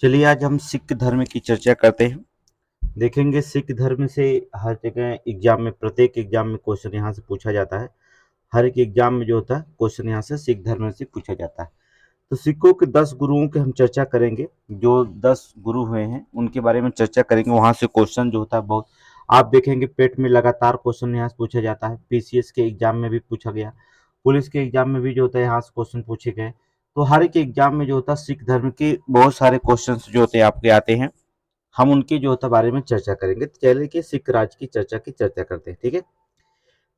चलिए आज हम सिख धर्म की चर्चा करते हैं। देखेंगे सिख धर्म से हर जगह एग्जाम में, प्रत्येक एग्जाम में क्वेश्चन यहाँ से पूछा जाता है। हर एक एग्जाम में जो होता है क्वेश्चन यहाँ से सिख धर्म से पूछा जाता है। तो सिखों के 10 गुरुओं की हम चर्चा करेंगे। जो 10 गुरु हुए हैं उनके बारे में चर्चा करेंगे। वहां से क्वेश्चन जो होता है बहुत, आप देखेंगे पेट में लगातार क्वेश्चन यहाँ से पूछा जाता है। पीसीएस के एग्जाम में भी पूछा गया, पुलिस के एग्जाम में भी जो होता है यहाँ से क्वेश्चन पूछे गए। तो हर एक एग्जाम में जो होता है सिख धर्म के बहुत सारे क्वेश्चन जो होते हैं आपके आते हैं। हम उनके जो होता बारे में चर्चा करेंगे। तो चलिए कि सिख राज की चर्चा करते हैं। ठीक है,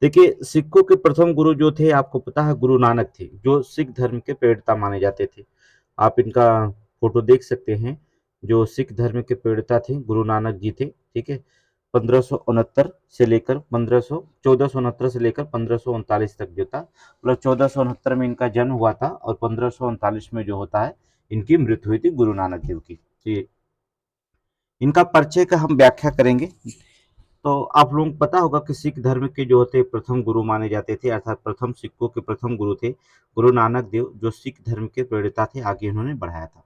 देखिए सिखों के प्रथम गुरु जो थे आपको पता है गुरु नानक थे, जो सिख धर्म के प्रेरता माने जाते थे। आप इनका फोटो देख सकते हैं। जो सिख धर्म के प्रेरता थे गुरु नानक जी थे। ठीक है, 1569 से लेकर 1469 से लेकर 1539 तक जो था, मतलब 1469 में इनका जन्म हुआ था और 1539 में जो होता है इनकी मृत्यु हुई थी गुरु नानक देव की। ठीक, इनका परिचय का हम व्याख्या करेंगे। तो आप लोगों को पता होगा कि सिख धर्म के जो होते प्रथम गुरु माने जाते थे, अर्थात प्रथम सिखों के प्रथम गुरु थे गुरु नानक देव, जो सिख धर्म के प्रेरिता थे, आगे इन्होंने बढ़ाया था।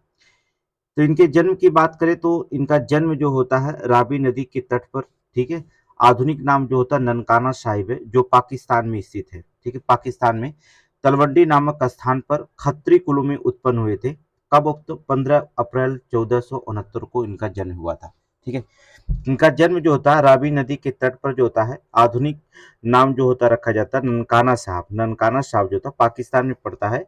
तो इनके जन्म की बात करें तो इनका जन्म जो होता है रावी नदी के तट पर। ठीक है, आधुनिक नाम जो होता है ननकाना साहिब है, जो पाकिस्तान में स्थित है। ठीक है, पाकिस्तान में तलवंडी नामक स्थान पर खत्री कुलों में उत्पन्न हुए थे। कब? तो 15 अप्रैल 1469 को इनका जन्म हुआ था। ठीक है, इनका जन्म जो होता है रावी नदी के तट पर जो होता है, आधुनिक नाम जो होता रखा जाता है ननकाना साहब। ननकाना साहब जो था पाकिस्तान में पड़ता है,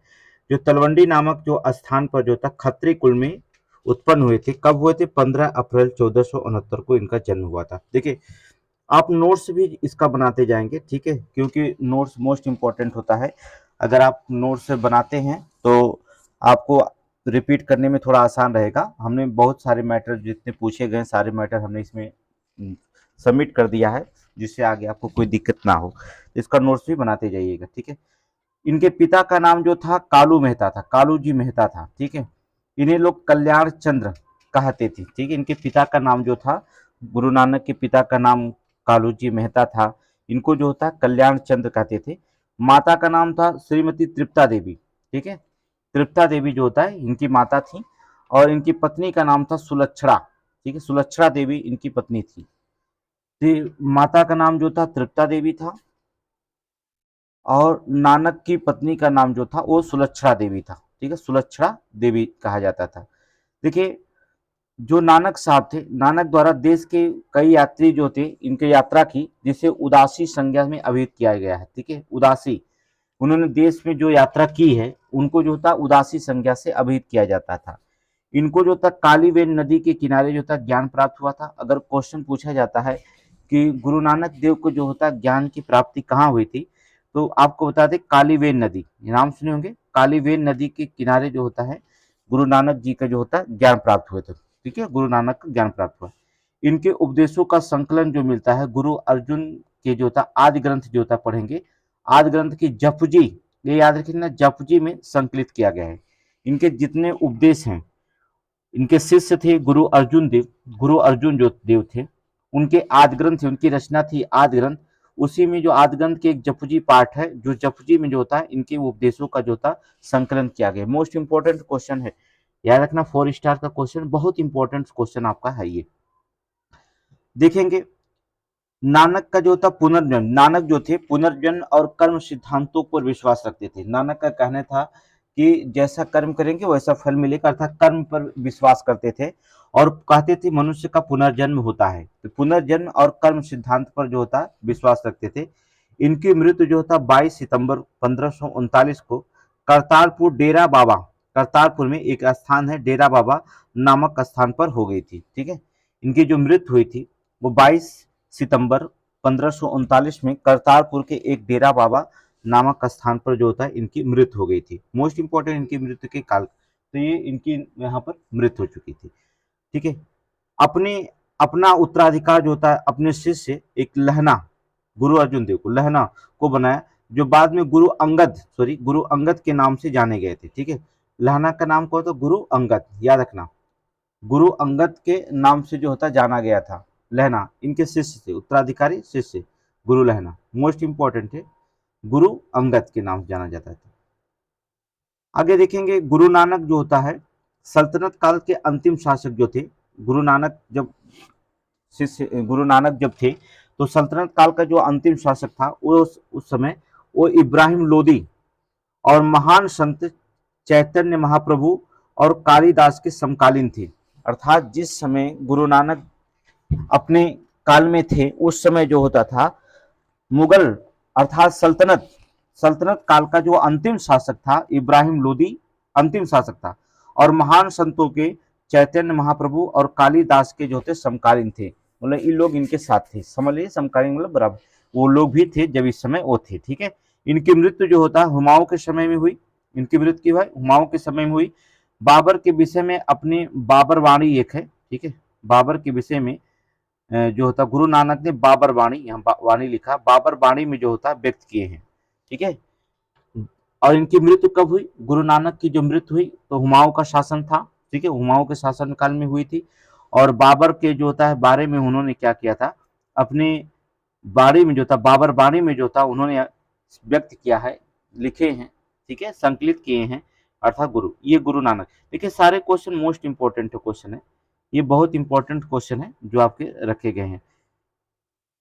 जो तलवंडी नामक जो स्थान पर जो था खत्री कुल में उत्पन्न हुए थे। कब हुए थे? 15 अप्रैल 1469 को इनका जन्म हुआ था। देखिए, आप नोट्स भी इसका बनाते जाएंगे। ठीक है, क्योंकि नोट्स मोस्ट इंपॉर्टेंट होता है। अगर आप नोट्स बनाते हैं तो आपको रिपीट करने में थोड़ा आसान रहेगा। हमने बहुत सारे मैटर जितने पूछे गए सारे मैटर हमने इसमें सबमिट कर दिया है, जिससे आगे आपको कोई दिक्कत ना हो। इसका नोट्स भी बनाते जाइएगा। ठीक है, इनके पिता का नाम जो था कालू मेहता था, कालू जी मेहता था। ठीक है, इन्हें लोग कल्याण चंद्र कहते थे। ठीक है, इनके पिता का नाम जो था, गुरु नानक के पिता का नाम कालू जी मेहता था। इनको जो होता कल्याण चंद्र कहते थे। माता का नाम था श्रीमती तृप्ता देवी। ठीक है, तृप्ता देवी जो होता है इनकी माता थी, और इनकी पत्नी का नाम था सुलक्षणा। ठीक है, सुलक्षणा देवी इनकी पत्नी थी। माता का नाम जो था तृप्ता देवी था, और नानक की पत्नी का नाम जो था वो सुलक्षणा देवी था। ठीक है, सुलक्षणा देवी कहा जाता था। देखिए, जो नानक साहब थे, नानक द्वारा देश के कई यात्री जो थे इनके यात्रा की, जिसे उदासी संज्ञा में अभिहित किया गया है। ठीक है, उदासी, उन्होंने देश में जो यात्रा की है उनको जो था उदासी संज्ञा से अभिहित किया जाता था। इनको जो था कालीवेन नदी के किनारे जो था ज्ञान प्राप्त हुआ था। अगर क्वेश्चन पूछा जाता है कि गुरु नानक देव को जो होता ज्ञान की प्राप्ति कहाँ हुई थी, तो आपको बता दें कालीवेन नदी, नाम सुने होंगे, कालीवेन नदी के किनारे जो होता है गुरु नानक जी का जो होता है ज्ञान प्राप्त हुए थे। ठीक है, गुरु नानक का ज्ञान प्राप्त हुआ। इनके उपदेशों का संकलन जो मिलता है गुरु अर्जुन के जो था आदि ग्रंथ जो था पढ़ेंगे, आदि ग्रंथ की जपजी, ये याद रखिए जपजी में संकलित किया गया है। इनके जितने उपदेश हैं, इनके शिष्य थे गुरु अर्जुन देव, गुरु अर्जुन जो देव थे, उनके आदि ग्रंथ थे, उनकी रचना थी आदि ग्रंथ। उसी में जो आदि ग्रंथ के एक जपजी पाठ है, जो जपजी में जो होता है इनके उपदेशों का जो था संकलन किया गया। मोस्ट इंपॉर्टेंट क्वेश्चन है, याद रखना, 4 स्टार का क्वेश्चन, बहुत इंपॉर्टेंट क्वेश्चन आपका है ये। देखेंगे नानक का जो था पुनर्जन्म, नानक जो थे पुनर्जन्म और कर्म सिद्धांतों पर विश्वास रखते थे। नानक का कहना था कि जैसा कर्म करेंगे वैसा फल मिलेगा, अर्थात कर्म पर विश्वास करते थे। और कहते थे मनुष्य का पुनर्जन्म होता है, तो पुनर्जन्म और कर्म सिद्धांत पर जो होता विश्वास रखते थे। इनकी मृत्यु जो होता 22 सितंबर 1539 को करतारपुर डेरा बाबा, करतारपुर में एक स्थान है डेरा बाबा नामक स्थान पर हो गई थी। ठीक है, इनकी जो मृत्यु हुई थी वो 22 सितंबर 1539 में करतारपुर के एक डेरा बाबा नामक स्थान पर जो होता है इनकी मृत्यु हो गई थी। मोस्ट इंपॉर्टेंट इनकी मृत्यु के काल, तो ये इनकी यहाँ पर मृत्यु हो चुकी थी। ठीक है, अपने अपना उत्तराधिकार जो होता है अपने शिष्य एक लहना, गुरु अर्जुन देव को लहना को बनाया, जो बाद में गुरु अंगद के नाम से जाने गए थे। ठीक है, लहना का नाम क्या होता? गुरु अंगद, याद रखना, गुरु अंगद के नाम से जो होता जाना गया था। लहना इनके शिष्य थे, उत्तराधिकारी शिष्य गुरु लहना, मोस्ट इंपॉर्टेंट है, गुरु अंगद के नाम से जाना जाता था। आगे देखेंगे गुरु नानक जो होता है सल्तनत काल के अंतिम शासक जो थे, गुरु नानक जब गुरु नानक जब थे, तो सल्तनत काल का जो अंतिम शासक था वो उस समय वो इब्राहिम लोदी और महान संत चैतन्य महाप्रभु और कालिदास के समकालीन थे। अर्थात जिस समय गुरु नानक अपने काल में थे उस समय जो होता था, मुगल अर्थात सल्तनत सल्तनत काल का जो अंतिम शासक था इब्राहिम लोदी अंतिम शासक था, और महान संतों के चैतन्य महाप्रभु और कालिदास के जो थे समकालीन थे, मतलब ये लोग इनके साथ थे। समझ लीजिए समकालीन मतलब बराबर, वो लोग भी थे जब इस समय वो थे। ठीक है, इनकी मृत्यु जो होता है हुमायूं के समय में हुई। इनकी मृत्यु है हुमायूं के समय में हुई। बाबर के विषय में अपनी बाबर वाणी एक है। ठीक है, बाबर के विषय में जो होता गुरु नानक ने बाबर वाणी, यहाँ वाणी लिखा, बाबर वाणी में जो होता व्यक्त किए हैं। ठीक है, और इनकी मृत्यु कब हुई? गुरु नानक की जो मृत्यु हुई तो हुमायूं का शासन था। ठीक है, हुमायूं के शासन काल में हुई थी। और बाबर के जो होता है बारे में उन्होंने क्या किया था, अपने बारे में जो था बाबर बाणी में जो था उन्होंने व्यक्त किया है, लिखे हैं। ठीक है, संकलित किए हैं, अर्थात गुरु, ये गुरु नानक। देखिए सारे क्वेश्चन मोस्ट इंपॉर्टेंट क्वेश्चन है, ये बहुत इंपॉर्टेंट क्वेश्चन है जो आपके रखे गए हैं।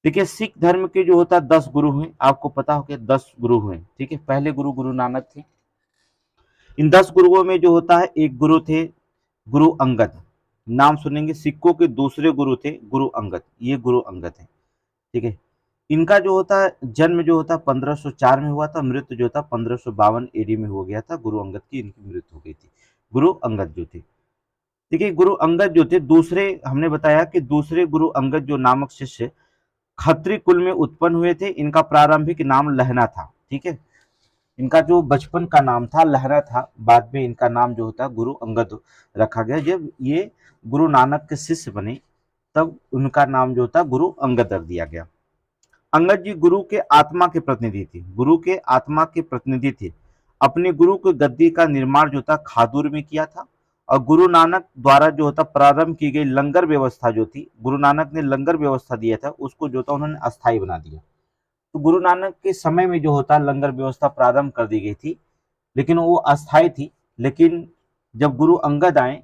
देखिए सिख धर्म के जो होता है 10 गुरु हुए, आपको पता हो कि 10 गुरु हुए। ठीक है, पहले गुरु गुरु नानक थे। इन 10 गुरुओं में जो होता है एक गुरु थे गुरु अंगद, नाम सुनेंगे। सिखों के दूसरे गुरु थे गुरु अंगद, ये गुरु अंगद है। ठीक है, इनका जो होता है जन्म जो होता 1504 में हुआ था, मृत्यु जो था 1552 एडी में हो गया था। गुरु अंगद की इनकी मृत्यु हो गई थी, गुरु अंगद जो थे। देखिए गुरु अंगद जो थे दूसरे, हमने बताया कि दूसरे गुरु अंगद जो नामक शिष्य खत्री कुल में उत्पन्न हुए थे। इनका प्रारंभिक नाम लहना था। ठीक है, इनका जो बचपन का नाम था लहरा था, बाद में इनका नाम जो होता गुरु अंगद रखा गया। जब ये गुरु नानक के शिष्य बने तब उनका नाम जो था गुरु अंगद रख दिया गया। अंगद जी गुरु के आत्मा के प्रतिनिधि थे, गुरु के आत्मा के प्रतिनिधि थे। अपने गुरु के गद्दी का निर्माण जो था खादुर में किया था, और गुरु नानक द्वारा जो होता प्रारंभ की गई लंगर व्यवस्था जो थी, गुरु नानक ने लंगर व्यवस्था दिया था उसको जो था उन्होंने अस्थायी बना दिया। तो गुरु नानक के समय में जो होता लंगर व्यवस्था प्रारंभ कर दी गई थी, लेकिन वो अस्थायी थी। लेकिन जब गुरु अंगद आए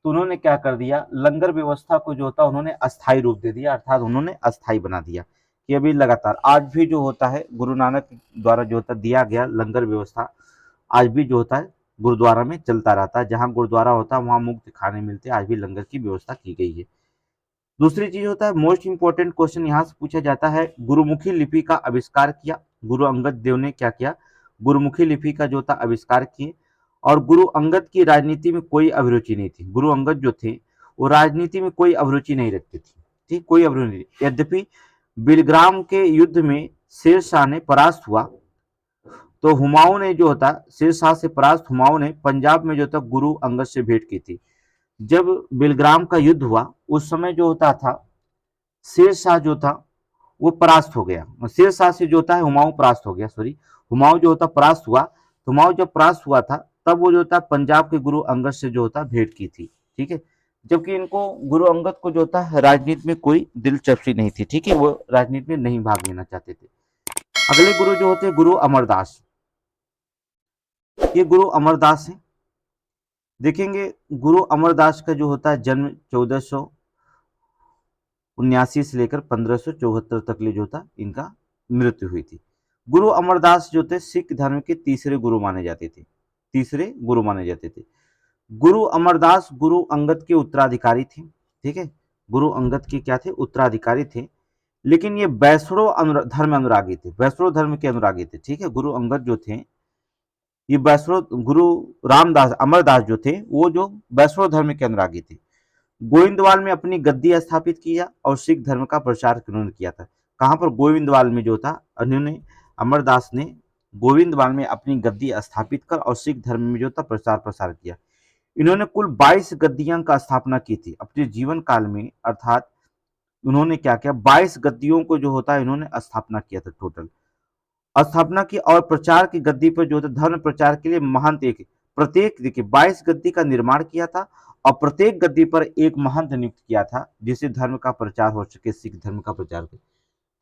तो उन्होंने क्या कर दिया, लंगर व्यवस्था को जो होता उन्होंने अस्थायी रूप दे दिया, अर्थात उन्होंने अस्थायी बना दिया कि अभी लगातार आज भी जो होता है गुरु नानक द्वारा जो होता दिया गया लंगर व्यवस्था आज भी जो होता है गुरुद्वारा में चलता रहता है। जहाँ गुरुद्वारा होता है वहाँ मुफ्त खाने मिलते हैं, आज भी लंगर की व्यवस्था की गई है। दूसरी चीज होता है मोस्ट इंपॉर्टेंट क्वेश्चन यहाँ से पूछा जाता है, गुरुमुखी लिपि का आविष्कार किया गुरु अंगद देव ने। क्या किया? गुरुमुखी लिपि का जो था आविष्कार किए। और गुरु अंगद की राजनीति में कोई अभिरुचि नहीं थी। गुरु अंगद जो थे वो राजनीति में कोई अभिरुचि नहीं रखते थे। ठीक, कोई अभिरुचि नहीं। यद्यपि बिलग्राम के युद्ध में शेर शाह ने परास्त हुआ, तो हुमायूं ने जो होता शेर शाह से परास्त हुमायूं ने पंजाब में जो था गुरु अंगद से भेंट की थी। जब बिलग्राम का युद्ध हुआ उस समय जो होता था शेर शाह जो था वो परास्त हो गया। शेर शाह से जो होता है हुमायूं परास्त हो गया, सॉरी, हुमायूं जो होता परास्त हुआ। तो हुमायूं जब परास्त हुआ था तब वो जो होता पंजाब के गुरु अंगद से जो होता भेंट की थी। ठीक है, जबकि इनको गुरु अंगद को जो होता है राजनीति में कोई दिलचस्पी नहीं थी। ठीक है, वो राजनीति में नहीं भाग लेना चाहते थे। अगले गुरु जो होते गुरु अमरदास, ये गुरु अमरदास है। देखेंगे गुरु अमरदास का जो होता है जन्म 1479 से लेकर 1574 तक ले जो था इनका मृत्यु हुई थी। गुरु अमरदास जो थे सिख धर्म के तीसरे गुरु माने जाते थे, तीसरे गुरु माने जाते थे। गुरु अमरदास गुरु अंगद के उत्तराधिकारी थे। ठीक है, गुरु अंगद के क्या थे? उत्तराधिकारी थे। लेकिन ये वैष्णव धर्म अनुरागी थे, वैष्णव धर्म के अनुरागी थे। ठीक है, गुरु अंगद जो थे ये वैष्णव, गुरु रामदास अमरदास जो थे वो जो वैष्णव धर्म के अनुरागी थे। गोविंदवाल में अपनी गद्दी स्थापित किया और सिख धर्म का प्रचार उन्होंने किया था। कहाँ पर? गोविंदवाल में जो था उन्होंने, अमरदास ने गोविंदवाल में अपनी गद्दी स्थापित कर और सिख धर्म में जो था प्रचार प्रसार किया। इन्होंने कुल 22 गद्दियों का स्थापना की थी अपने जीवन काल में, अर्थात उन्होंने क्या किया 22 गद्दियों को जो होता है इन्होंने स्थापना किया था टोटल स्थापना की। और प्रचार की गद्दी पर जो था धर्म प्रचार के लिए महंत एक, प्रत्येक देखिए 22 गद्दी का निर्माण किया था और प्रत्येक गद्दी पर एक महंत नियुक्त किया था जिससे धर्म का प्रचार हो सके, सिख धर्म का प्रचार हो।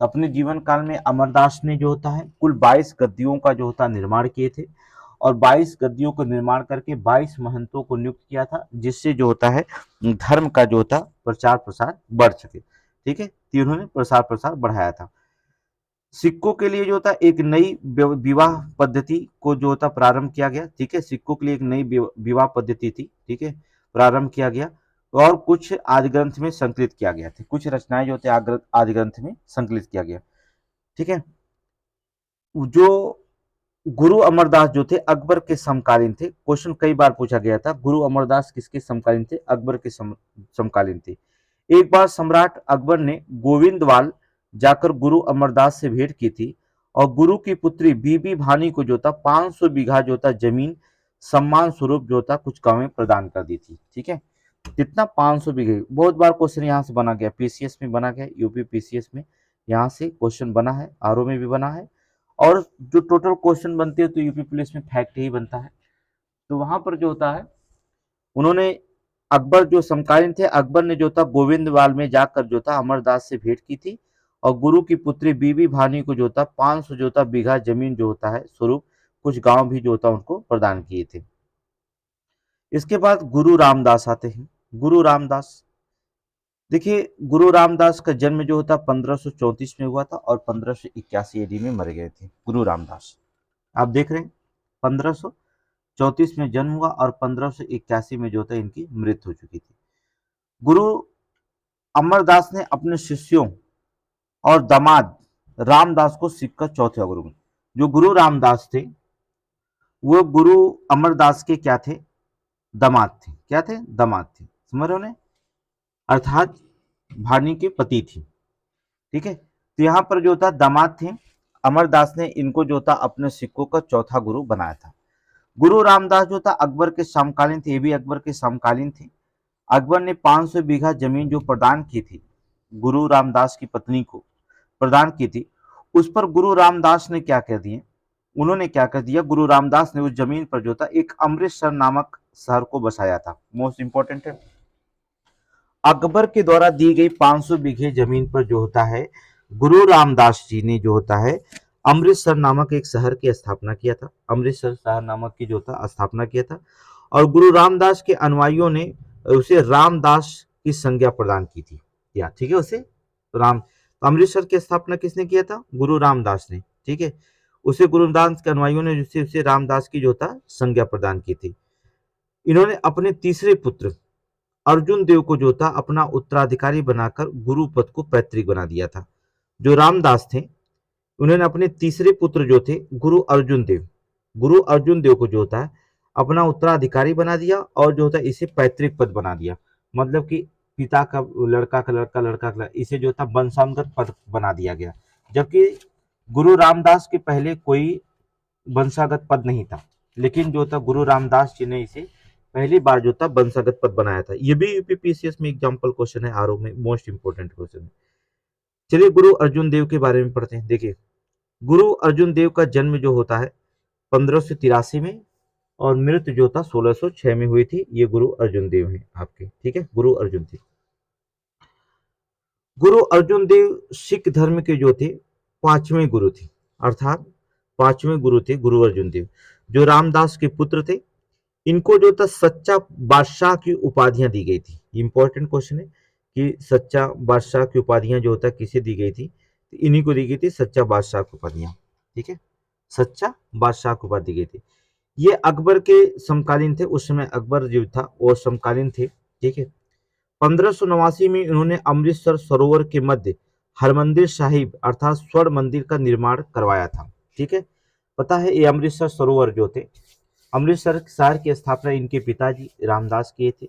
अपने जीवन काल में अमरदास ने जो होता है कुल 22 गद्दियों का जो होता निर्माण किए थे और 22 गद्दियों का निर्माण करके 22 महंतों को नियुक्त किया था, जिससे जो होता है धर्म का जो होता प्रचार प्रसार बढ़ सके। ठीक है, तो इन्होंने प्रसार प्रसार बढ़ाया था। सिक्कों के लिए जो होता एक नई विवाह पद्धति को जो होता प्रारंभ किया गया। ठीक है, सिक्कों के लिए एक नई विवाह पद्धति थी। ठीक है, प्रारंभ किया गया और कुछ आदि ग्रंथ में संकलित किया गया था। कुछ रचनाएं जो होते आदि ग्रंथ में संकलित किया गया। ठीक है, जो गुरु अमरदास जो थे अकबर के समकालीन थे। क्वेश्चन कई बार पूछा गया था, गुरु अमरदास किसके समकालीन थे? अकबर के समकालीन थे। एक बार सम्राट अकबर ने गोविंदवाल जाकर गुरु अमरदास से भेंट की थी और गुरु की पुत्री बीबी भानी को जो था 500 बीघा जो था जमीन सम्मान स्वरूप जो था कुछ गांवें प्रदान कर दी थी। ठीक है, कितना? 500 बीघे। बहुत बार क्वेश्चन यहाँ से बना गया, पीसीएस में बना गया, यूपी पीसीएस में यहाँ से क्वेश्चन बना है, आरओ में भी बना है, और जो टोटल क्वेश्चन बनते हैं तो यूपी पुलिस में फैक्ट ही बनता है। तो वहां पर जो होता है उन्होंने अकबर जो समकालीन थे, अकबर ने जो था गोविंदवाल में जाकर जो था अमरदास से भेंट की थी और गुरु की पुत्री बीबी भानी को जो था 500 जो था बीघा जमीन जो होता है स्वरूप कुछ गांव भी जो होता उनको प्रदान किए थे। इसके बाद गुरु रामदास आते हैं। गुरु रामदास, देखिए गुरु रामदास का जन्म जो होता 1534 में हुआ था और 1581 एडी में मर गए थे गुरु रामदास। आप देख रहे हैं 1534 में जन्म हुआ और 1581 में जो होता इनकी मृत्यु हो चुकी थी। गुरु अमरदास ने अपने शिष्यों और दामाद रामदास को सिख का चौथा गुरु। जो गुरु रामदास थे वो गुरु अमरदास के क्या थे? दामाद थे। क्या थे? दामाद थे। समझ रहे हो? अर्थात भानी के पति थी। ठीक है, तो यहाँ पर जो था दामाद थे, अमरदास ने इनको जो था अपने सिखों का चौथा गुरु बनाया था। गुरु रामदास जो था अकबर के समकालीन थे, ये भी अकबर के समकालीन थे। अकबर ने 500 बीघा जमीन जो प्रदान की थी गुरु रामदास की पत्नी को प्रदान की थी, उस पर गुरु रामदास ने क्या कर दिए? उन्होंने क्या कर दिया? गुरु रामदास ने उस जमीन पर जो था एक अमृतसर नामक शहर को बसाया था। मोस्ट इंपॉर्टेंट है, अकबर के द्वारा दी गई 500 बीघे जमीन पर जो होता है गुरु रामदास जी ने जो होता है अमृतसर नामक एक शहर की स्थापना किया था। अमृतसर शहर नामक की जो था स्थापना किया था और गुरु रामदास के अनुयायियों ने उसे रामदास की संज्ञा प्रदान की थी। क्या? ठीक है, उसे राम, अमृतसर की स्थापना किसने किया था? गुरु रामदास ने। ठीक है, उसे गुरु रामदास के अनुयायियों ने उसे रामदास की जो था संज्ञा प्रदान की थी। इन्होंने अपने तीसरे पुत्र अर्जुन देव को जो था अपना उत्तराधिकारी बनाकर गुरु पद को पैतृक बना दिया था। जो रामदास थे उन्होंने अपने तीसरे पुत्र जो थे गुरु अर्जुन देव को जो होता है अपना उत्तराधिकारी बना दिया और जो होता है इसे पैतृक पद बना दिया। मतलब कि पिता का लड़का का लड़का, लड़का का इसे जो था वंशानुगत पद बना दिया गया, जबकि गुरु रामदास के पहले कोई वंशागत पद नहीं था, लेकिन जो था गुरु रामदास जी ने इसे पहली बार जो था वंशागत पद बनाया था। ये भी यूपीपीसीएस में एग्जाम्पल क्वेश्चन है, आरओ में मोस्ट इंपोर्टेंट क्वेश्चन है। चलिए गुरु अर्जुन देव के बारे में पढ़ते हैं। देखिए गुरु अर्जुन देव का जन्म जो होता है 1583 में और मृत्यु जो था 1606 में हुई थी। ये गुरु अर्जुन देव हैं आपके। ठीक है, गुरु अर्जुन देव। गुरु अर्जुन देव सिख धर्म के जो थे 5वें गुरु थे, अर्थात 5वें गुरु थे गुरु अर्जुन देव, जो रामदास के पुत्र थे। इनको जो था सच्चा बादशाह की उपाधियां दी गई थी। इंपॉर्टेंट क्वेश्चन है कि सच्चा बादशाह की उपाधियां जो होता किसे दी गई थी? तो इन्हीं को दी गई थी सच्चा बादशाह की उपाधियां। ठीक है, सच्चा बादशाह की उपाधि दी गई थी। ये अकबर के समकालीन थे, उस समय अकबर जो था वो समकालीन थे। ठीक है, 1589 में इन्होंने अमृतसर सरोवर के मध्य हरमंदिर साहिब अर्थात स्वर्ण मंदिर का निर्माण करवाया था। ठीक है, पता है ये अमृतसर सरोवर जो थे, अमृतसर शहर की स्थापना इनके पिताजी रामदास किए थे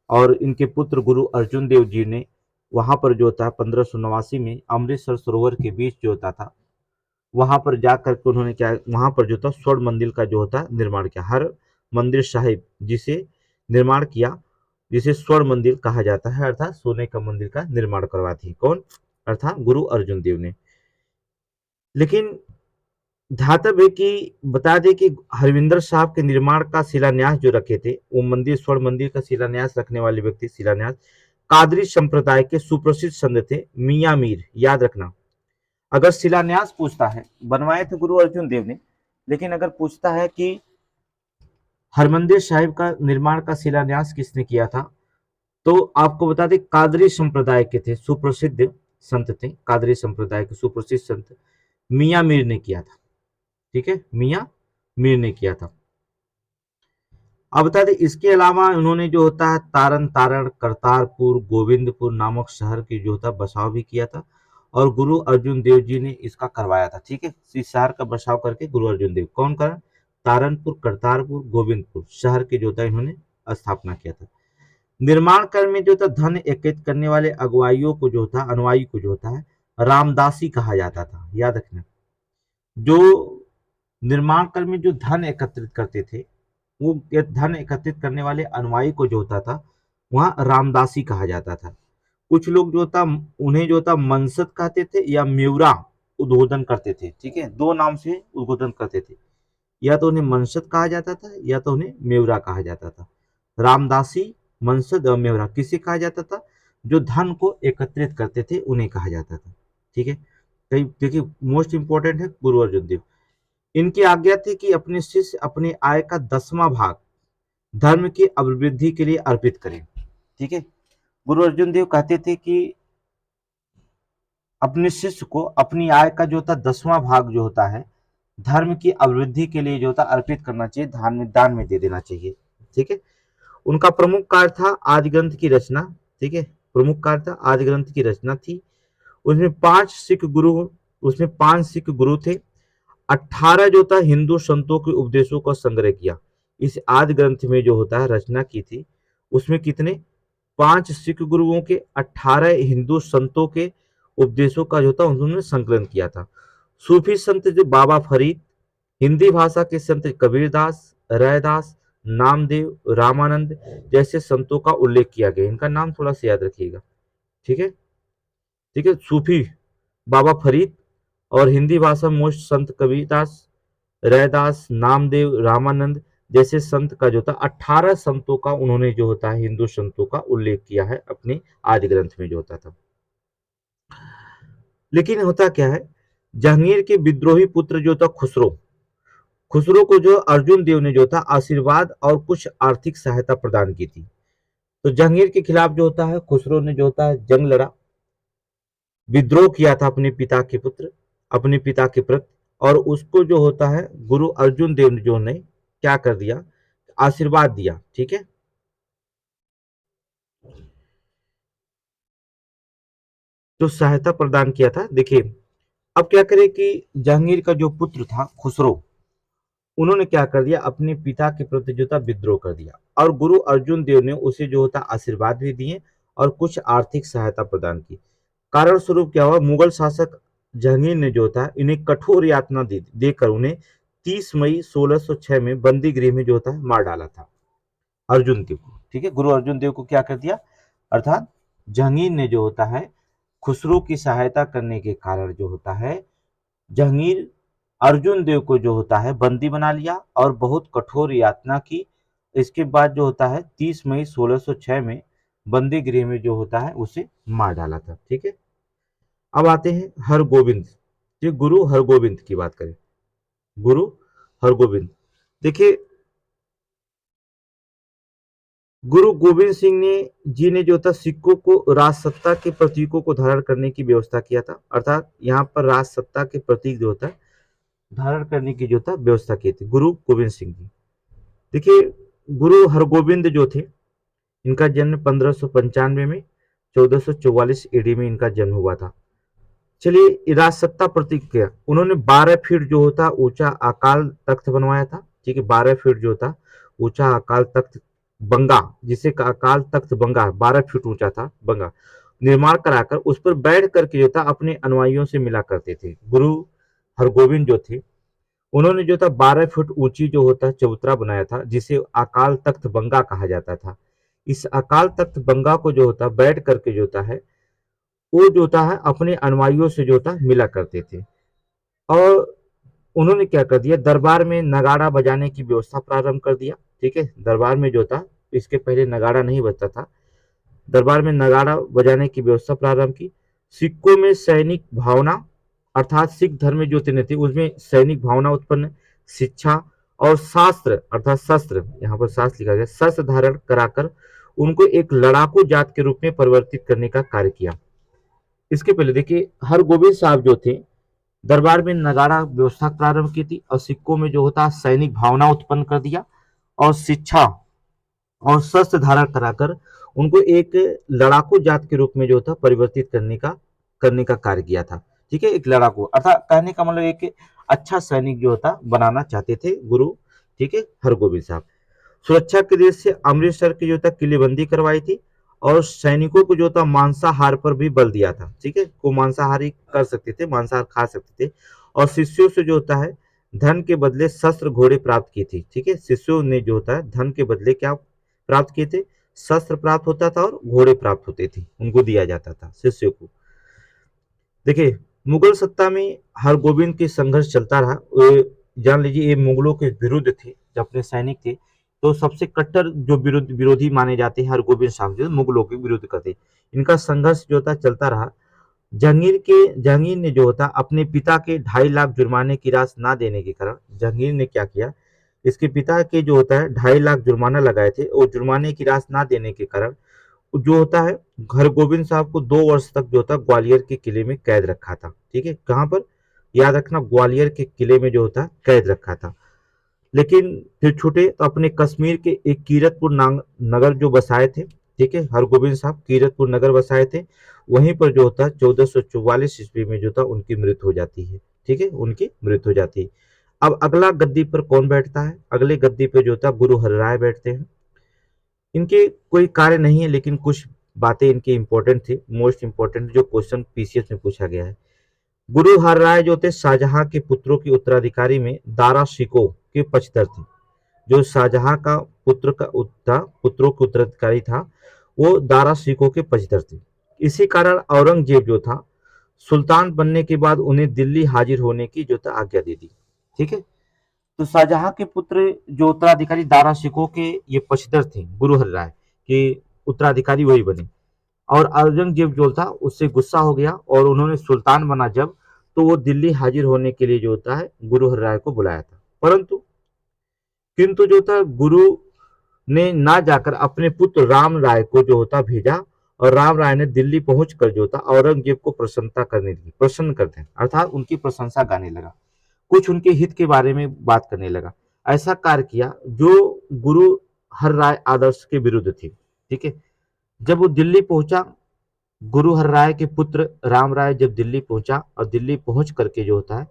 और इनके पुत्र गुरु अर्जुन देव जी ने वहां पर जो था 1589 में अमृतसर सरोवर के बीच जो होता था वहां पर जाकर के उन्होंने क्या वहां पर जो था स्वर्ण मंदिर का जो होता निर्माण किया। हर मंदिर साहिब जिसे निर्माण किया, जिसे स्वर्ण मंदिर कहा जाता है, अर्थात सोने का मंदिर का निर्माण करवाती। कौन? अर्थात गुरु अर्जुन देव ने। लेकिन ध्यातव्य है कि बता दें कि हरविंदर साहब के निर्माण का शिलान्यास जो रखे थे, वो मंदिर स्वर्ण मंदिर का शिलान्यास रखने वाले व्यक्ति शिलान्यास कादरी संप्रदाय के सुप्रसिद्ध संत थे मियां मीर। याद रखना, अगर शिलान्यास पूछता है, बनवाए थे गुरु अर्जुन देव ने, लेकिन अगर पूछता है कि हरमंदिर साहिब का निर्माण का शिलान्यास किसने किया था, तो आपको बता दें कादरी संप्रदाय के थे, सुप्रसिद्ध संत थे, कादरी संप्रदाय के सुप्रसिद्ध संत मियां मीर ने किया था। ठीक है, मियां मीर ने किया था। अब बता दें इसके अलावा उन्होंने जो होता है तारण तारण, करतारपुर, गोविंदपुर नामक शहर की जो होता बसाव भी किया था, और गुरु अर्जुन देव जी ने इसका करवाया था। ठीक है, इस शहर का बसाव करके गुरु अर्जुन देव कौन करा, तारनपुर, करतारपुर, गोविंदपुर शहर के जो था इन्होंने स्थापना किया था। निर्माण कार्य में जो था धन एकत्रित करने वाले अगुवाइयों को जो था, अनुयायी को जो होता है रामदासी कहा जाता था। याद रखना, जो निर्माण कार्य में जो धन एकत्रित करते थे, वो धन एकत्रित करने वाले अनुयायी को जो होता था वहां रामदासी कहा जाता था। कुछ लोग जो था उन्हें जो था मनसद कहते थे या म्यूरा उद्बोधन करते थे। ठीक है, दो नाम से उद्बोधन करते थे, या तो उन्हें मनसद कहा जाता था या तो उन्हें म्यूरा कहा जाता था। रामदासी, मनसद और म्यूरा किसे कहा जाता था, जो धन को एकत्रित करते थे उन्हें कहा जाता था। ठीक है, देखिए मोस्ट इंपॉर्टेंट है गुरु अर्जुन देव। इनकी आज्ञा थी कि अपने शिष्य अपने आय का 10वां भाग धर्म की अभिवृद्धि के लिए अर्पित करें। ठीक है, गुरु अर्जुन देव कहते थे कि अपने शिष्य को अपनी आय का जो होता 10वां भाग जो होता है धर्म की अभिवृद्धि के लिए जो होता अर्पित करना चाहिए, दान में दे देना चाहिए। ठीक है, उनका प्रमुख कार्य था आदि ग्रंथ की रचना। ठीक है, प्रमुख कार्य था आदि ग्रंथ की रचना थी। उसमें 5 सिख गुरु थे। 18 जो था हिंदू संतों के उपदेशों का संग्रह किया। इस आदि ग्रंथ में जो होता है रचना की थी, उसमें कितने 5 सिख गुरुओं के 18 हिंदू संतों के उपदेशों का जो था उन्होंने संकलन किया था। सूफी संत जो बाबा फरीद, हिंदी भाषा के संत कबीरदास, रैदास, नामदेव, रामानंद जैसे संतों का उल्लेख किया गया। इनका नाम थोड़ा सा याद रखिएगा। ठीक है, ठीक है, सूफी बाबा फरीद और हिंदी भाषा में मोस्ट संत कबीरदास, रैदास, नामदेव, रामानंद जैसे संत का जो था 18 संतों का उन्होंने जो होता है हिंदू संतों का उल्लेख किया है अपने आदि ग्रंथ में जो होता था। लेकिन होता क्या है, जहांगीर के विद्रोही पुत्र जो था खुसरो को जो अर्जुन देव ने जो था आशीर्वाद और कुछ आर्थिक सहायता प्रदान की थी। तो जहांगीर के खिलाफ जो होता है खुसरो ने जो होता है जंग लड़ा, विद्रोह किया था अपने पिता के प्रति, और उसको जो होता है गुरु अर्जुन देव ने जो ने क्या कर दिया, आशीर्वाद दिया। ठीक है, जो सहायता प्रदान किया था। देखिए अब क्या करें कि जहांगीर का जो पुत्र था खुसरो, उन्होंने क्या कर दिया, अपने पिता के प्रति जो था विद्रोह कर दिया, और गुरु अर्जुन देव ने उसे जो होता आशीर्वाद भी दिए और कुछ आर्थिक सहायता प्रदान की। कारण स्वरूप क्या हुआ, मुगल शासक जहांगीर ने जो था इन्हें कठोर यातना देकर उन्हें 30 मई 1606 में बंदी गृह में जो होता है मार डाला था अर्जुन देव को। ठीक है, गुरु अर्जुन देव को क्या कर दिया, अर्थात जहांगीर ने जो होता है खुसरो की सहायता करने के कारण जो होता है जहांगीर अर्जुन देव को जो होता है बंदी बना लिया और बहुत कठोर यातना की। इसके बाद जो होता है 30 मई 1606 में बंदी गृह में जो होता है उसे मार डाला था। ठीक है, अब आते हैं हरगोविंद, जो गुरु हरगोविंद की बात करें। गुरु हरगोविंद, देखिए गुरु गोविंद सिंह ने जी ने जो था सिखों को राजसत्ता के प्रतीकों को धारण करने की व्यवस्था किया था। अर्थात यहाँ पर राजसत्ता के प्रतीक जो होता है धारण करने की जो था व्यवस्था की थी गुरु गोविंद सिंह जी। देखिए गुरु हरगोविंद जो थे, इनका जन्म 1595 में 1444 ईडी में इनका जन्म हुआ था। चलिए राजसत्ता प्रतीक क्या, उन्होंने 12 फीट जो होता ऊंचा अकाल तख्त बनवाया था। ठीक है, 12 फीट जो था ऊंचा अकाल तख्त बंगा, जिसे अकाल तख्त बंगा 12 फीट ऊंचा था बंगा, निर्माण कराकर उस पर बैठ करके जो था अपने अनुयायियों से मिला करते थे। गुरु हरगोविंद जो थे उन्होंने जो था 12 फीट ऊंची जो होता चबूतरा बनाया था, जिसे अकाल तख्त बंगा कहा जाता था। इस अकाल तख्त बंगा को जो होता बैठ करके जो होता है वो जो होता है अपने अनुयायियों से जो होता मिला करते थे। और उन्होंने क्या कर दिया, दरबार में नगाड़ा बजाने की व्यवस्था प्रारंभ कर दिया। ठीक है, दरबार में जो था, इसके पहले नगाड़ा नहीं बजता था, दरबार में नगाड़ा बजाने की व्यवस्था प्रारंभ की। सिखों में सैनिक भावना, अर्थात सिख धर्म में जो थे उसमें सैनिक भावना उत्पन्न शिक्षा और शास्त्र अर्थात शस्त्र, यहाँ पर शास्त्र लिखा गया, शस्त्र धारण कराकर उनको एक लड़ाकू जात के रूप में परिवर्तित करने का कार्य किया। इसके पहले देखिए हरगोविंद साहब जो थे दरबार में नगाड़ा व्यवस्था प्रारंभ की थी और सिक्कों में जो होता सैनिक भावना उत्पन्न कर दिया और शिक्षा और शस्त्र धारण कराकर उनको एक लड़ाकू जात के रूप में जो था परिवर्तित करने का कार्य किया था। ठीक है, एक लड़ाकू अर्थात कहने का मतलब एक अच्छा सैनिक जो होता बनाना चाहते थे गुरु, ठीक है, हरगोविंद साहब। सुरक्षा के दृष्टि से अमृतसर की जो था किलेबंदी करवाई थी और सैनिकों को जो था मांसाहार पर भी बल दिया था। ठीक है, को मांसाहारी कर सकते थे, मांसाहार खा सकते थे और शिष्यों से जो होता है धन के बदले शस्त्र घोड़े प्राप्त की थी। ठीक है, शिष्यों ने जो होता है धन के बदले क्या प्राप्त किए थे, शस्त्र प्राप्त होता था और घोड़े प्राप्त होते थे, उनको दिया जाता था शिष्यों को। देखिए मुगल सत्ता में हरगोविंद के संघर्ष चलता रहा। जान लीजिए ये मुगलों के विरुद्ध थे, जो अपने सैनिक थे तो सबसे कट्टर जो विरोधी माने जाते हैं हरगोविंद साहब जो मुगलों के विरुद्ध करते, इनका संघर्ष जो था चलता रहा। जहांगीर ने जो होता अपने पिता के 2.5 लाख जुर्माने की राशि ना देने के कारण जहांगीर ने क्या किया, इसके पिता के जो होता है 2.5 लाख जुर्माना लगाए थे और जुर्माने की राशि ना देने के कारण जो होता है हरगोविंद साहब को 2 वर्ष तक जो होता ग्वालियर के किले में कैद रखा था। ठीक है, कहां पर, याद रखना, ग्वालियर के किले में जो होता कैद रखा था। लेकिन फिर छूटे तो अपने कश्मीर के एक कीरतपुर नगर जो बसाए थे। ठीक है, हरगोविंद साहब कीरतपुर नगर बसाए थे, वहीं पर जो होता है 1444 ईस्वी में जो था उनकी मृत्यु हो जाती है। ठीक है, उनकी मृत्यु हो जाती है। अब अगला गद्दी पर कौन बैठता है, अगले गद्दी पर जो होता गुरु हरराय बैठते हैं। इनके कोई कार्य नहीं है लेकिन कुछ बातें इनकी इंपॉर्टेंट थी, मोस्ट इंपॉर्टेंट जो क्वेश्चन पीसीएस में पूछा गया है। गुरु हरराय जो थे शाहजहां के पुत्रों के उत्तराधिकारी में दारा शिकोह के पक्षधर थे। जो शाहजहां का पुत्रों के उत्तराधिकारी था वो दारा शिकोह के पक्षधर थे। इसी कारण औरंगजेब जो था सुल्तान बनने के बाद उन्हें दिल्ली हाजिर होने की जो था आज्ञा दे दी। ठीक है, तो शाहजहां के पुत्र जो उत्तराधिकारी दारा शिकोह के ये पक्षधर थे गुरु हरराय के उत्तराधिकारी वही बने और औरंगजेब जो था उससे गुस्सा हो गया और उन्होंने सुल्तान बना जब, तो वो दिल्ली हाजिर होने के लिए जो होता है गुरु हरराय को बुलाया था। किंतु जो था गुरु ने ना जाकर अपने पुत्र राम राय को जो होता भेजा और राम राय ने दिल्ली पहुंचकर जो था औरंगजेब को प्रसन्न करते हैं अर्थात उनकी प्रशंसा गाने लगा, कुछ उनके हित के बारे में बात करने लगा। ऐसा कार्य किया जो गुरु हरराय आदर्श के विरुद्ध थी। ठीक है, जब वो दिल्ली पहुंचा, गुरु हरराय के पुत्र राम राय जब दिल्ली पहुंचा और दिल्ली पहुंच करके जो होता है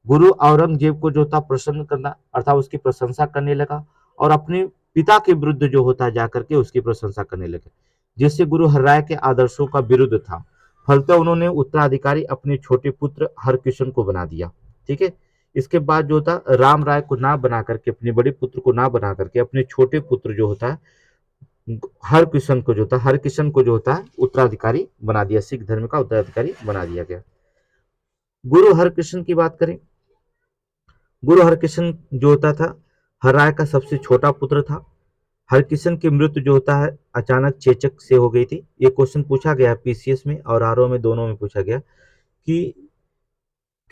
गुरु औरंगजेब को जो था प्रसन्न करना अर्थात उसकी प्रशंसा करने लगा और अपने पिता के विरुद्ध जो होता है जाकर के उसकी प्रशंसा करने लगे, जिससे गुरु हरराय के आदर्शों का विरुद्ध था। फलतः उन्होंने उत्तराधिकारी अपने छोटे पुत्र हरकिशन को बना दिया। ठीक है, इसके बाद जो होता राम राय को ना बना करके, अपने बड़े पुत्र को ना बना करके अपने छोटे पुत्र जो होता है हरकिशन को जो होता है उत्तराधिकारी बना दिया, सिख धर्म का उत्तराधिकारी बना दिया गया। गुरु हरकृष्ण की बात करें, गुरु हरकृष्ण जो होता था हरराय का सबसे छोटा पुत्र था। हरकृष्ण की मृत्यु जो होता है अचानक चेचक से हो गई थी। ये क्वेश्चन पूछा गया पीसीएस में और आरओ में, दोनों में पूछा गया कि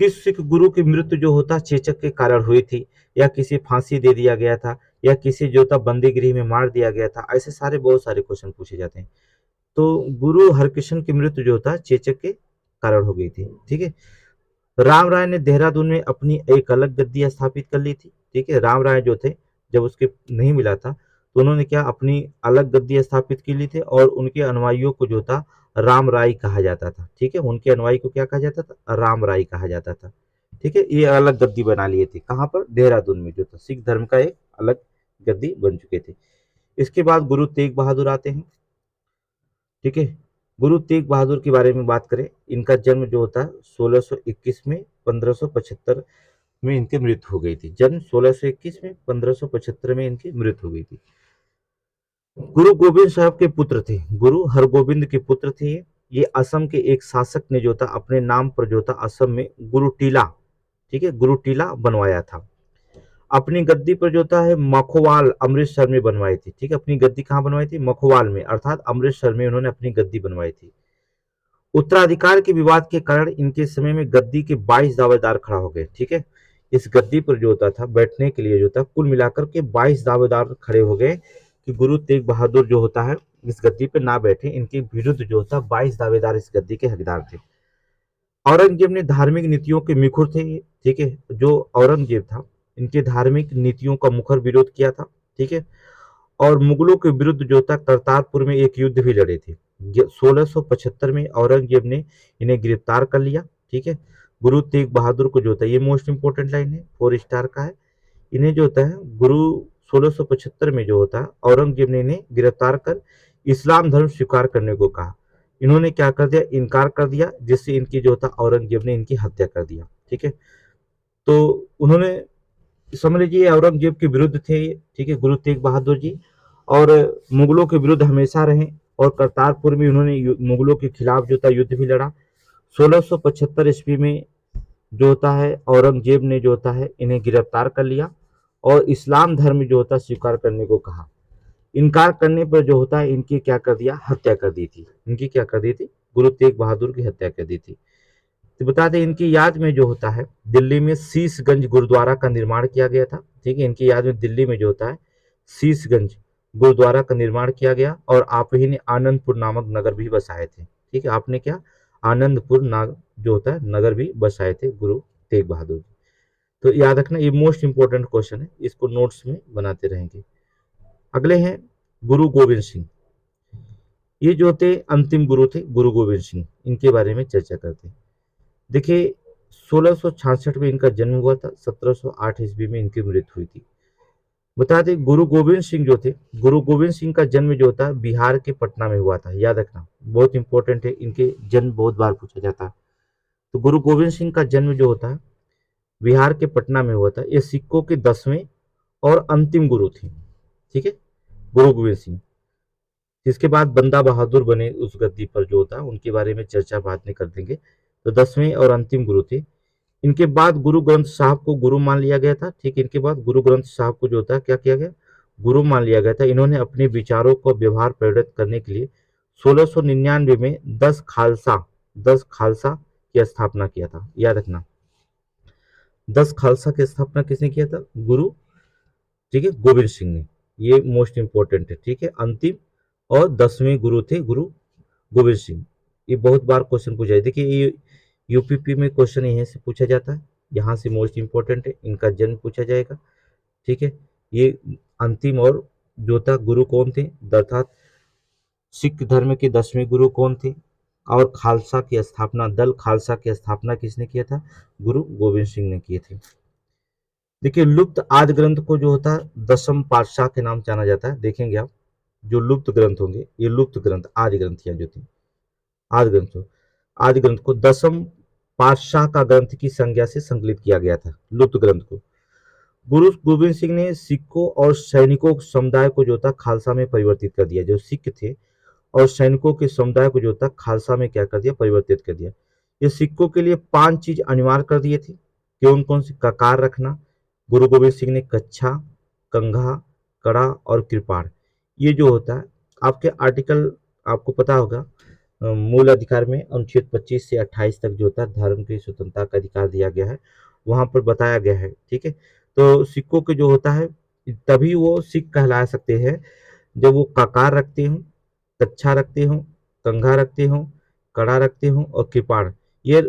किस सिख गुरु की मृत्यु जो होता चेचक के कारण हुई थी, या किसी फांसी दे दिया गया था, या किसी जो था बंदी गृह में मार दिया गया था। ऐसे सारे बहुत सारे क्वेश्चन पूछे जाते हैं। तो गुरु हरकृष्ण की मृत्यु जो होता चेचक के कारण हो गई थी। ठीक है, राम राय ने देहरादून में अपनी एक अलग गद्दी स्थापित कर ली थी। ठीक है, राम राय जो थे जब उसके नहीं मिला था तो उन्होंने क्या अपनी अलग गद्दी स्थापित की ली थी और उनके अनुयायियों को जो था राम राय कहा जाता था। ठीक है, उनके अनुयायी को क्या कहा जाता था, राम राय कहा जाता था। ठीक है, ये अलग गद्दी बना लिए थे, कहाँ पर, देहरादून में जो था सिख धर्म का एक अलग गद्दी बन चुके थे। इसके बाद गुरु तेग बहादुर आते हैं। ठीक है, गुरु तेग बहादुर के बारे में बात करें, इनका जन्म जो होता है 1621 में 1575 में इनकी मृत्यु हो गई थी। जन्म 1621 में 1575 में इनकी मृत्यु हो गई थी। गुरु गोविंद साहब के पुत्र थे, गुरु हरगोविंद के पुत्र थे। ये असम के एक शासक ने जो था अपने नाम पर जो था असम में गुरु टीला, ठीक है, गुरु टीला बनवाया था। अपनी गद्दी पर जो था है मखोवाल अमृतसर में बनवाई थी। ठीक है, अपनी गद्दी कहाँ बनवाई थी, मखोवाल में अर्थात अमृतसर में उन्होंने अपनी गद्दी बनवाई थी। उत्तराधिकार के विवाद के कारण इनके समय में गद्दी के 22 दावेदार खड़ा हो गए। ठीक है, इस गद्दी पर जो होता था बैठने के लिए जो था कुल मिलाकर के 22 दावेदार खड़े हो गए कि गुरु तेग बहादुर जो होता है इस गद्दी पे ना बैठे। इनके विरुद्ध जो होता 22 दावेदार इस गद्दी के हकदार थे। औरंगजेब ने धार्मिक नीतियों के मुखर थे ये, ठीक है। जो औरंगजेब था इनके धार्मिक नीतियों का मुखर विरोध किया था, ठीक है। और मुगलों के विरुद्ध जो था करतारपुर में एक युद्ध भी लड़े थे। 1675 में औरंगजेब ने इन्हें गिरफ्तार कर लिया, ठीक है। गुरु तेग बहादुर को जो था, ये मोस्ट इंपोर्टेंट लाइन है, 4 स्टार का है। इन्हें जो होता है गुरु 1675 में जो होता है औरंगजेब ने इन्हें गिरफ्तार कर इस्लाम धर्म स्वीकार करने को कहा। इन्होंने क्या कर दिया, इनकार कर दिया, जिससे इनकी जो था औरंगजेब ने इनकी हत्या कर दिया, ठीक है। तो उन्होंने समझ लीजिए औरंगजेब के विरुद्ध थे, ठीक है, गुरु तेग बहादुर जी। और मुगलों के विरुद्ध हमेशा रहे और करतारपुर में उन्होंने मुगलों के खिलाफ जो था युद्ध भी लड़ा। 1675 ईस्वी में जो होता है औरंगजेब ने जो होता है इन्हें गिरफ्तार कर लिया और इस्लाम धर्म जो होता है स्वीकार करने को कहा। इनकार करने पर जो होता है इनकी क्या कर दिया, हत्या कर दी थी। इनकी क्या कर दी थी, गुरु तेग बहादुर की हत्या कर दी थी। तो बता दें इनकी याद में जो होता है दिल्ली में शीशगंज गुरुद्वारा का निर्माण किया गया था, ठीक है। इनकी याद में दिल्ली में जो होता है शीशगंज गुरुद्वारा का निर्माण किया गया और आप ही ने आनंदपुर नामक नगर भी बसाए थे, ठीक है। आपने क्या, आनंदपुर नाग जो होता है नगर भी बसाए थे गुरु तेग बहादुर जी। तो याद रखना ये मोस्ट इंपोर्टेंट क्वेश्चन है, इसको नोट्स में बनाते रहेंगे। अगले हैं गुरु गोविंद सिंह। ये जो थे अंतिम गुरु थे गुरु गोविंद सिंह, इनके बारे में चर्चा करते हैं। देखिए 1666 में इनका जन्म हुआ था, 1708 ईस्वी में इनकी मृत्यु हुई थी। बता दें गुरु गोविंद सिंह जो थे, गुरु गोविंद सिंह का जन्म जो होता है बिहार के पटना में हुआ था। याद रखना बहुत इंपॉर्टेंट है, इनके जन्म बहुत बार पूछा जाता है। तो गुरु गोविंद सिंह का जन्म जो होता है बिहार के पटना में हुआ था। ये सिखों के 10वें और अंतिम गुरु थे, ठीक है, गुरु गोविंद सिंह। इसके बाद बंदा बहादुर बने उस गद्दी पर जो होता है, उनके बारे में चर्चा बाद में कर देंगे। तो 10वें और अंतिम गुरु थे। इनके बाद गुरु ग्रंथ साहब को गुरु मान लिया गया था, ठीक है। इनके बाद गुरु ग्रंथ साहब को जो होता है क्या किया गया, गुरु मान लिया गया था। इन्होंने अपने विचारों को व्यवहार प्रेरित करने के लिए 1699 में 10 खालसा की स्थापना किया था। याद रखना 10 खालसा की स्थापना किसने किया था, गुरु, ठीक है, गोविंद सिंह ने। ये मोस्ट इंपोर्टेंट है, ठीक है। अंतिम और 10वें गुरु थे गुरु गोविंद सिंह। ये बहुत बार क्वेश्चन पूछा है। देखिए ये यूपीपी में क्वेश्चन यहीं से पूछा जाता है, यहाँ से मोस्ट इंपोर्टेंट है, इनका जन्म पूछा जाएगा, ठीक है। ये अंतिम और जो था गुरु कौन थे, अर्थात सिख धर्म के 10वें गुरु कौन थे, और खालसा की स्थापना, दल खालसा की स्थापना किसने किया था, गुरु गोविंद सिंह ने किए थे। देखिए लुप्त आदि ग्रंथ को जो होता है 10म पातशाह के नाम जाना जाता है। देखेंगे आप जो लुप्त ग्रंथ होंगे, ये लुप्त ग्रंथ आदि ग्रंथियां जो थी, आदि ग्रंथ को 10म पातशाह का ग्रंथ की संज्ञा से संकलित किया गया था, लुप्त ग्रंथ को। गुरु गोविंद सिंह ने सिखों और सैनिकों समुदाय को जो था खालसा में परिवर्तित कर दिया। जो सिख थे और सैनिकों के समुदाय को जो था खालसा में क्या कर दिया, परिवर्तित कर दिया। ये सिखों के लिए 5 चीज अनिवार्य कर दिए थे। कौन कौन सी, ककार रखना, गुरु गोविंद सिंह ने कच्छा, कंघा, कड़ा और कृपाण। ये जो होता है आपके आर्टिकल, आपको पता होगा मूल अधिकार में अनुच्छेद 25 से 28 तक जो होता है धर्म की स्वतंत्रता का अधिकार दिया गया है, वहां पर बताया गया है, ठीक है। तो सिखों के जो होता है तभी वो सिख कहला सकते हैं जब वो ककार रखते हो, कच्छा रखते हो, कंघा रखते हो, कड़ा रखते हो और कृपाण। ये